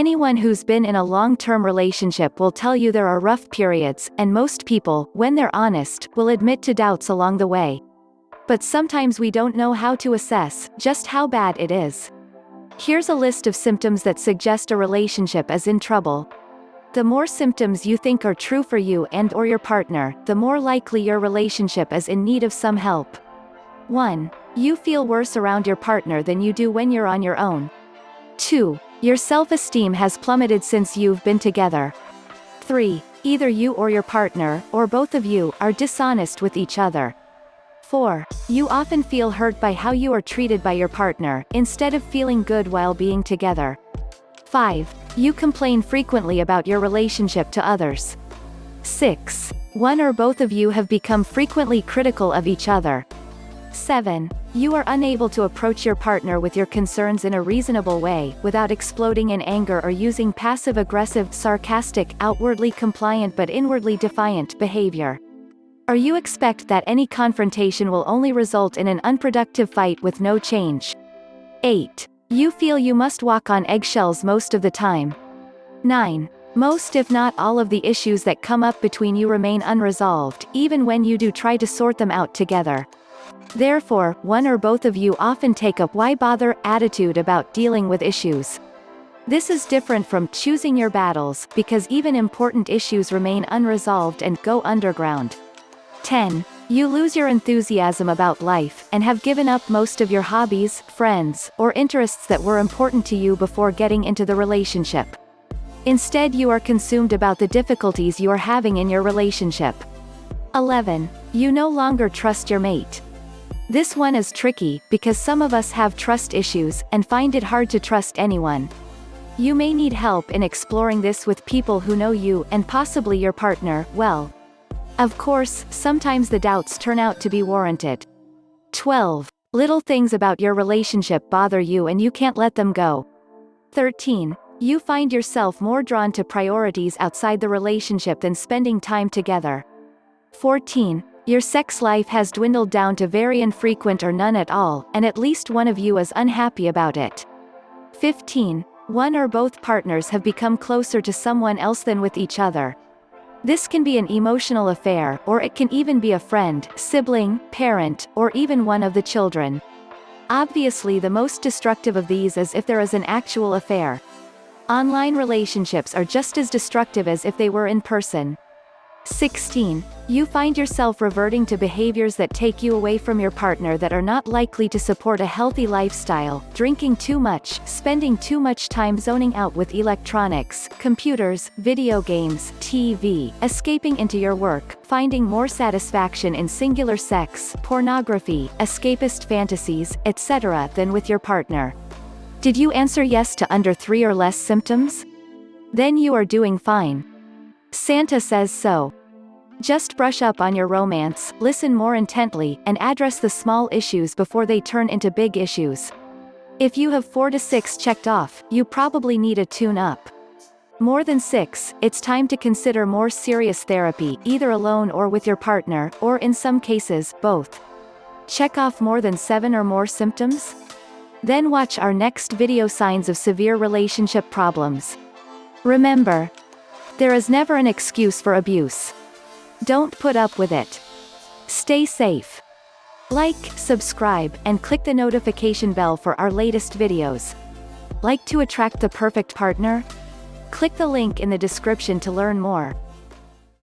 Anyone who's been in a long-term relationship will tell you there are rough periods, and most people, when they're honest, will admit to doubts along the way. But sometimes we don't know how to assess just how bad it is. Here's a list of symptoms that suggest a relationship is in trouble. The more symptoms you think are true for you and/or your partner, the more likely your relationship is in need of some help. 1. You feel worse around your partner than you do when you're on your own. 2. Your self-esteem has plummeted since you've been together. 3. Either you or your partner, or both of you, are dishonest with each other. 4. You often feel hurt by how you are treated by your partner, instead of feeling good while being together. 5. You complain frequently about your relationship to others. 6. One or both of you have become frequently critical of each other. 7. You are unable to approach your partner with your concerns in a reasonable way, without exploding in anger or using passive-aggressive, sarcastic, outwardly compliant but inwardly defiant behavior. Or you expect that any confrontation will only result in an unproductive fight with no change. 8. You feel you must walk on eggshells most of the time. 9. Most if not all of the issues that come up between you remain unresolved, even when you do try to sort them out together. Therefore, one or both of you often take a "why bother" attitude about dealing with issues. This is different from choosing your battles, because even important issues remain unresolved and go underground. 10. You lose your enthusiasm about life, and have given up most of your hobbies, friends, or interests that were important to you before getting into the relationship. Instead, you are consumed about the difficulties you are having in your relationship. 11. You no longer trust your mate. This one is tricky, because some of us have trust issues, and find it hard to trust anyone. You may need help in exploring this with people who know you, and possibly your partner, well. Of course, sometimes the doubts turn out to be warranted. 12. Little things about your relationship bother you and you can't let them go. 13. You find yourself more drawn to priorities outside the relationship than spending time together. 14. Your sex life has dwindled down to very infrequent or none at all, and at least one of you is unhappy about it. 15. One or both partners have become closer to someone else than with each other. This can be an emotional affair, or it can even be a friend, sibling, parent, or even one of the children. Obviously, the most destructive of these is if there is an actual affair. Online relationships are just as destructive as if they were in person. 16. You find yourself reverting to behaviors that take you away from your partner that are not likely to support a healthy lifestyle: drinking too much, spending too much time zoning out with electronics, computers, video games, TV, escaping into your work, finding more satisfaction in singular sex, pornography, escapist fantasies, etc. than with your partner. Did you answer yes to under 3 or less symptoms? Then you are doing fine. Santa says so. Just brush up on your romance, listen more intently, and address the small issues before they turn into big issues. If you have 4 to 6 checked off, you probably need a tune-up. More than 6, it's time to consider more serious therapy, either alone or with your partner, or in some cases, both. Check off more than 7 or more symptoms? Then watch our next video: Signs of Severe Relationship Problems. Remember, there is never an excuse for abuse. Don't put up with it. Stay safe. Like, subscribe, and click the notification bell for our latest videos. Like to attract the perfect partner? Click the link in the description to learn more.